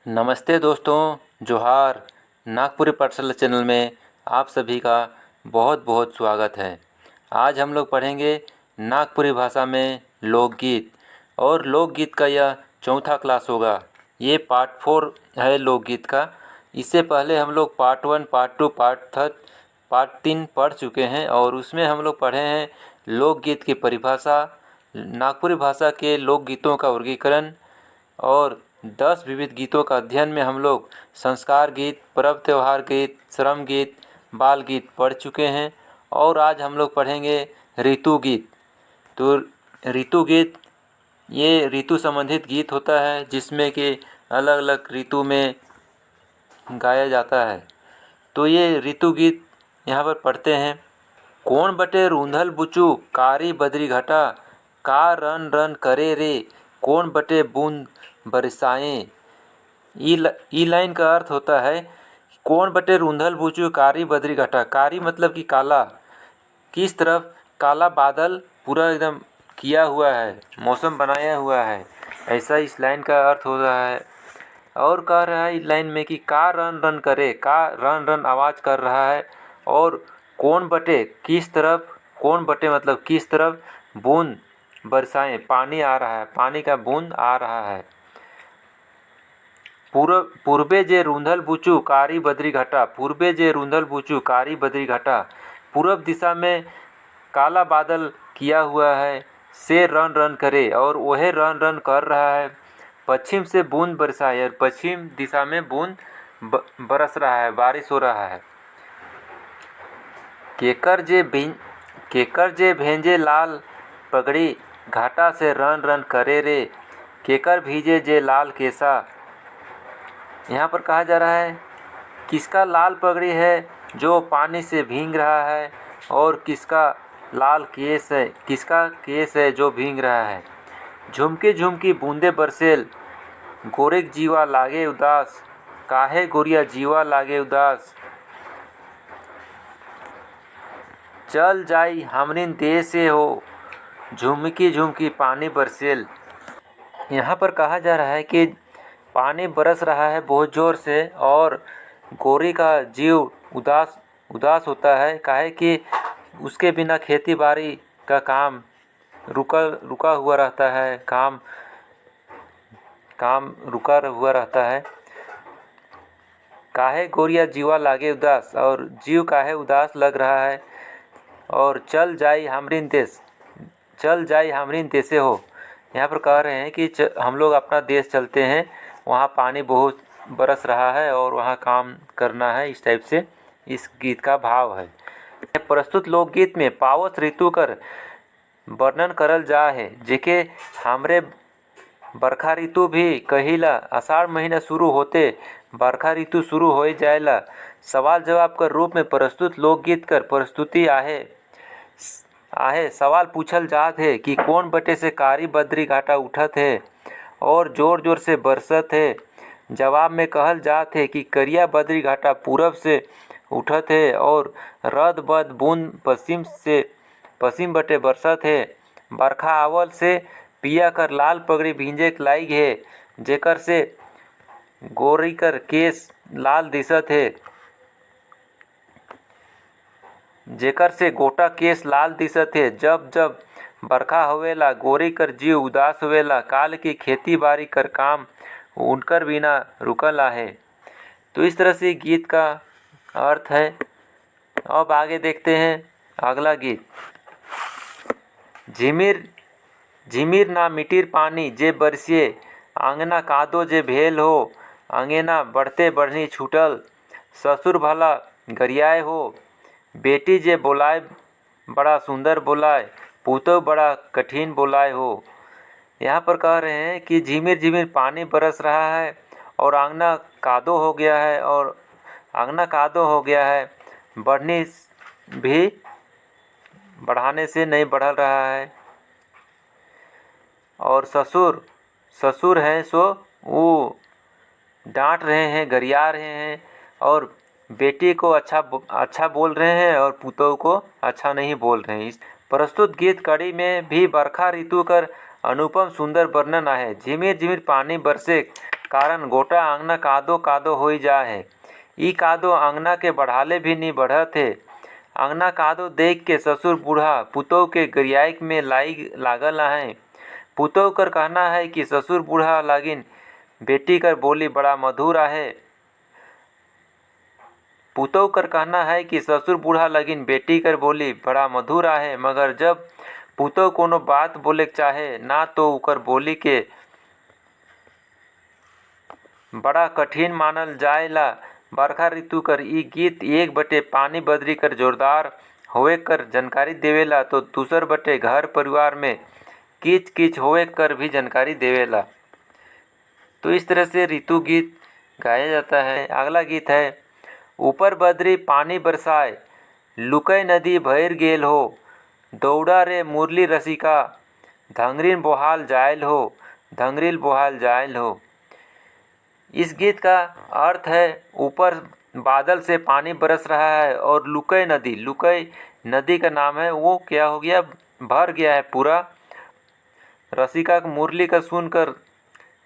नमस्ते दोस्तों, जोहार। नागपुरी पाठशाला चैनल में आप सभी का बहुत बहुत स्वागत है। आज हम लोग पढ़ेंगे नागपुरी भाषा में लोकगीत और लोकगीत का यह चौथा क्लास होगा। ये पार्ट 4 है लोकगीत का। इससे पहले हम लोग पार्ट 1, पार्ट 2, पार्ट 3 पढ़ चुके हैं और उसमें हम लोग पढ़े हैं लोकगीत की परिभाषा, नागपुरी भाषा के लोकगीतों का वर्गीकरण और 10 विविध गीतों का अध्ययन में हम लोग संस्कार गीत, पर्व त्यौहार गीत, श्रम गीत, बाल गीत पढ़ चुके हैं। और आज हम लोग पढ़ेंगे ऋतु गीत। तो ऋतु गीत ये ऋतु संबंधित गीत होता है जिसमें कि अलग अलग ऋतु में गाया जाता है। तो ये ऋतु गीत यहाँ पर पढ़ते हैं। कौन बटे रूंधल बुचू कारी बदरी घटा, का रन रन करे रे, कौन बटे बूंद बरसाएं। ई लाइन का अर्थ होता है कौन बटे रूंधल बुचू कारी बदरी घटा। कारी मतलब कि काला, किस तरफ काला बादल पूरा एकदम किया हुआ है, मौसम बनाया हुआ है, ऐसा इस लाइन का अर्थ हो रहा है। और कह रहा है इस लाइन में कि का रन रन करे, का रन रन आवाज़ कर रहा है। और कौन बटे किस तरफ, कौन बटे मतलब किस तरफ, बूंद बरसाएं पानी आ रहा है, पानी का बूंद आ रहा है। पूर्वे जे रूंधल बुचू कारी बदरी घटा, पूर्वे जे रूंधल बुचू कारी बदरी घटा, पूर्व दिशा में काला बादल किया हुआ है, से रन रन करे और वह रन रन कर रहा है। पश्चिम से बूंद बरसाए और पश्चिम दिशा में बूंद बरस रहा है, बारिश हो रहा है। केकर जे भेंजे लाल पगड़ी, घाटा से रन रन करे रे, केकर भीजे जे लाल केसा। यहाँ पर कहा जा रहा है किसका लाल पगड़ी है जो पानी से भीग रहा है और किसका लाल केस है, किसका केस है जो भीग रहा है। झुमकी झुमकी बूंदे बरसेल, गोरिक जीवा लागे उदास, काहे गोरिया जीवा लागे उदास। चल जाई हमरिन देश से हो, झुमकी झुमकी पानी बरसेल। यहाँ पर कहा जा रहा है कि पानी बरस रहा है बहुत ज़ोर से और गोरी का जीव उदास होता है, काहे कि उसके बिना खेती बाड़ी का काम रुका हुआ रहता है, काम रुका हुआ रहता है। काहे गोरिया जीवा लागे उदास, और जीव काहे उदास लग रहा है। और चल जाई हमरिन देशे हो, यहाँ पर कह रहे हैं कि हम लोग अपना देश चलते हैं, वहाँ पानी बहुत बरस रहा है और वहाँ काम करना है। इस टाइप से इस गीत का भाव है। प्रस्तुत लोकगीत में पावस ऋतु कर वर्णन करल जा है, जेके हमरे बरखा ऋतु भी कहिला। आषाढ़ महीना शुरू होते बरखा ऋतु शुरू हो जाएला। सवाल जवाब कर रूप में प्रस्तुत लोकगीत कर प्रस्तुति आहे। सवाल पूछल जात है कि कौन बटे से कारी बदरी घाटा उठत है और जोर जोर से बरसत है। जवाब में कहल जात है कि करिया बदरी घाटा पूरब से उठत है और रद बद बूंद पश्चिम बटे बरसत है। बरखा आवल से पिया कर लाल पगड़ी भींजे लाइग है, जेकर से गोरी कर केस लाल दिसत है, जेकर से गोटा केस लाल दिसत है। जब जब बरखा होवेला गोरी कर जीव उदास होवेला, काल की खेती बाड़ी कर काम उनकर बिना रुकल आहे। तो इस तरह से गीत का अर्थ है। अब आगे देखते हैं अगला गीत। झिमिर झिमिर ना मिटिर पानी जे बरसिए, आंगना कादो जे भेल हो, अंगेना बढ़ते बढ़नी छूटल, ससुर भला गरियाए हो, बेटी जे बोलाए बड़ा सुंदर बोलाए, पूतो बड़ा कठिन बोलाए हो। यहाँ पर कह रहे हैं कि झिमिर झिमिर पानी बरस रहा है और आंगना कादो हो गया है, बढ़नी भी बढ़ाने से नहीं बढ़ रहा है। और ससुर हैं सो वो डांट रहे हैं, गरिया रहे हैं, और बेटी को अच्छा बोल रहे हैं और पुतों को अच्छा नहीं बोल रहे हैं। इस प्रस्तुत गीत कड़ी में भी बरखा ऋतु कर अनुपम सुंदर वर्णन आहे। झिमिर झिमिर पानी बरसे कारण गोटा आंगना कादो कादो होई जा है। ई कादो आंगना के बढ़ाले भी नी बढ़त है। आंगना कादो देख के ससुर बूढ़ा पुतोह के गरियाई में लागल है। पुतोह कर कहना है कि ससुर बूढ़ा लागिन बेटी कर बोली बड़ा मधुर आहे। पुतोह कर कहना है कि ससुर बूढ़ा लगिन बेटी कर बोली बड़ा मधुर आहे, मगर जब पुतोह कोनो बात बोले चाहे ना तो उकर बोली के बड़ा कठिन मानल जाएला। बरखा ऋतु कर ई गीत एक बटे पानी बदरी कर जोरदार होवे कर जानकारी देवेला तो दूसर बटे घर परिवार में कीच कीच होवे कर भी जानकारी देवेला। तो इस तरह से ऋतु गीत गाया जाता है। अगला गीत है, ऊपर बदरी पानी बरसाए लुकई नदी भैर गेल हो, दौड़ा रे मुरली रसिका धंगरीन बोहाल जायल हो, धंगरील बोहाल जायल हो। इस गीत का अर्थ है ऊपर बादल से पानी बरस रहा है और लुकई नदी का नाम है, वो क्या हो गया, भर गया है पूरा। रसिका की मुरली का सुनकर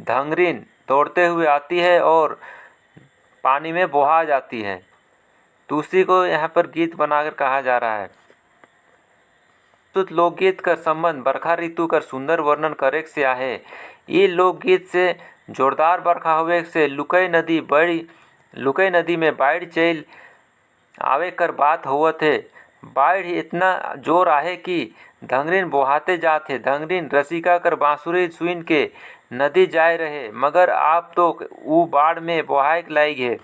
धंगरीन दौड़ते हुए आती है और पानी में बहा जाती है। तो उसी को यहाँ पर गीत बनाकर कहा जा रहा है। तो लोकगीत का संबंध बरखा ऋतु का सुंदर वर्णन करे से आहे। ये लोकगीत से जोरदार बरखा होवे से लुकई नदी में बाढ़ चल आवे कर बात होवत है। बाढ़ इतना जोर आहे कि धंगरीन बोहाते जात है। धंगरीन रसिका कर बांसुरी सुन के नदी जाए रहे, मगर आप तो वो बाढ़ में बोहाए लायक है।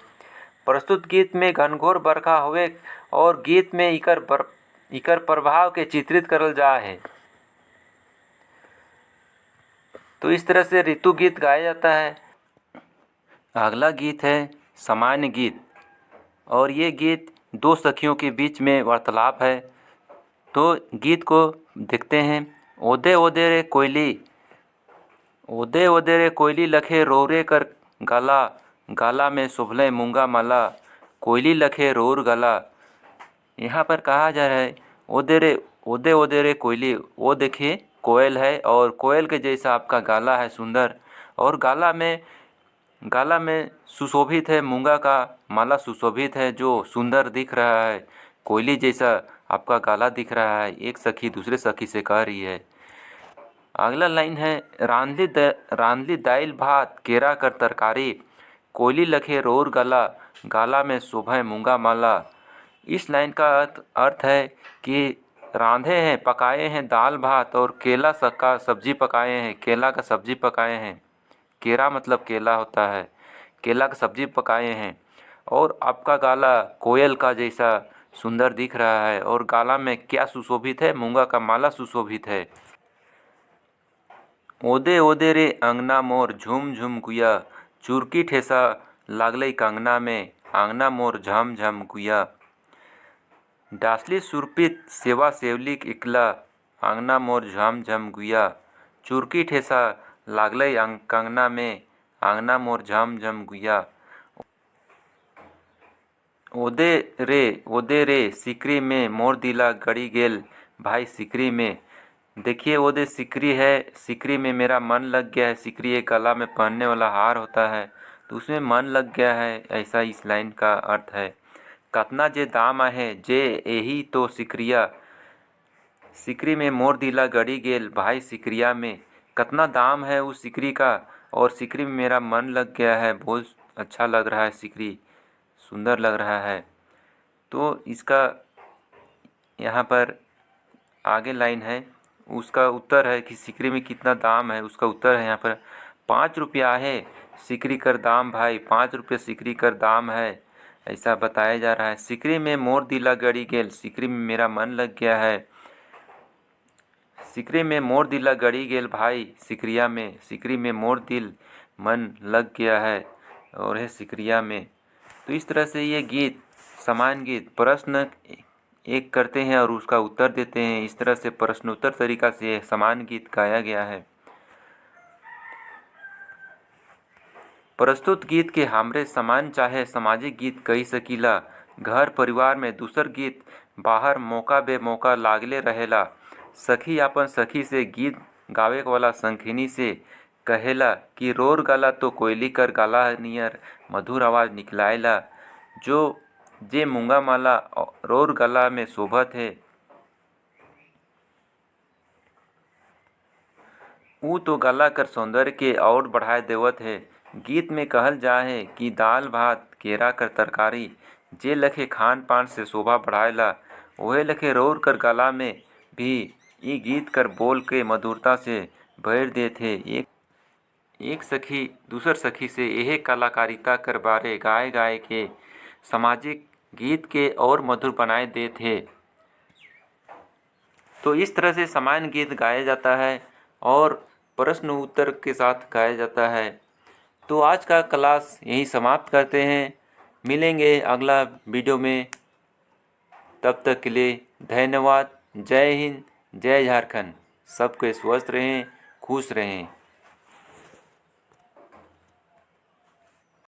प्रस्तुत गीत में घनघोर बरखा होवे और गीत में इकर प्रभाव के चित्रित करल जा है। तो इस तरह से ऋतु गीत गाया जाता है। अगला गीत है सामान्य गीत, और ये गीत दो सखियों के बीच में वार्तालाप है। तो गीत को देखते हैं। ओदे ओदे रे कोयली लखे रोरे कर गाला, गाला में शोभले मूंगा माला, कोयली लखे रोर गाला। यहाँ पर कहा जा रहा है ओदे ओदे रे कोयली, वो देखिए कोयल है और कोयल के जैसा आपका गाला है सुंदर, और गाला में सुशोभित है, मूंगा का माला सुशोभित है जो सुंदर दिख रहा है। कोयली जैसा आपका गाला दिख रहा है, एक सखी दूसरे सखी से कह रही है। अगला लाइन है, रांधली दाइल भात केरा कर तरकारी, कोयली लखे रोर गाला, गाला में शोभे मूंगा माला। इस लाइन का अर्थ है कि रांधे हैं, पकाए हैं दाल भात और केला का सब्जी पकाए हैं, केला का सब्जी पकाए हैं। केरा मतलब केला होता है, केला का सब्जी पकाए हैं, और आपका गाला कोयल का जैसा सुंदर दिख रहा है, और गाला में क्या सुशोभित है, मूंगा का माला सुशोभित है। ओदे ओदे रे अंगना मोर झुम झुम गुया, चुरकी ठेसा लागलई कंगना में, आंगना मोर झम झम गुया। डासली सुरपित सेवा सेवलिक इकला, आंगना मोर झम झम गुया, चुरकी ठेसा लागलई कंगना में, आंगना मोर झम झम गुया। ओदे रे सिकरी में मोर दिला गड़ी गेल भाई सिकरी में। देखिए ओदे सिकरी है, सिकरी में मेरा मन लग गया है। सिकरी एक गला में पहनने वाला हार होता है, तो उसमें मन लग गया है, ऐसा इस लाइन का अर्थ है। कतना जे दाम आहे जे यही तो सिकरिया, सिकरी में मोर दिला गड़ी गेल भाई सिकरिया में। कतना दाम है उस सिकरी का, और सिकरी में मेरा मन लग गया है, बहुत अच्छा लग रहा है, सिकरी सुंदर लग रहा है। तो इसका यहाँ पर आगे लाइन है, उसका उत्तर है कि सिकरी में कितना दाम है। उसका उत्तर है यहाँ पर 5 रुपया है सिकरी कर दाम भाई, 5 रुपये सिकरी कर दाम है, ऐसा बताया जा रहा है। सिकरी में मोर दिला गड़ी गेल, सिकरी में मेरा मन लग गया है। सिकरी में मोर दिला गड़ी गेल भाई सिकरिया में, सिकरी में मोर दिल मन लग गया है और है सिकरिया में। तो इस तरह से ये गीत सामान्य गीत प्रश्न एक करते हैं और उसका उत्तर देते हैं। इस तरह से प्रश्नोत्तर तरीका से सामान्य गीत गाया गया है। प्रस्तुत गीत के हमरे समान चाहे सामाजिक गीत कही सकीला। घर परिवार में दूसर गीत बाहर मौका बेमौका लागले रहेला। सखी अपन सखी से गीत गावे वाला संखिनी से कहेला कि रोर गाला तो कोयली कर गाला नियर मधुर आवाज निकलाएला। जो जे मूंगा माला रोर गला में शोभत है ऊ तो गला कर सौंदर्य के और बढ़ाए देवत है। गीत में कहल जा है कि दाल भात केरा कर तरकारी जे लखे खान पान से शोभा बढ़ाएला ओहे लखे रोर कर गला में भी ई गीत कर बोल के मधुरता से भर देथे। एक सखी दूसर सखी से यह कलाकारिता कर बारे गाए गाए के सामाजिक गीत के और मधुर बनाए देथे। तो इस तरह से सामान्य गीत गाया जाता है और प्रश्न उत्तर के साथ गाया जाता है। तो आज का क्लास यहीं समाप्त करते हैं। मिलेंगे अगला वीडियो में। तब तक के लिए धन्यवाद। जय हिंद, जय झारखंड। सबके स्वस्थ रहें, खुश रहें।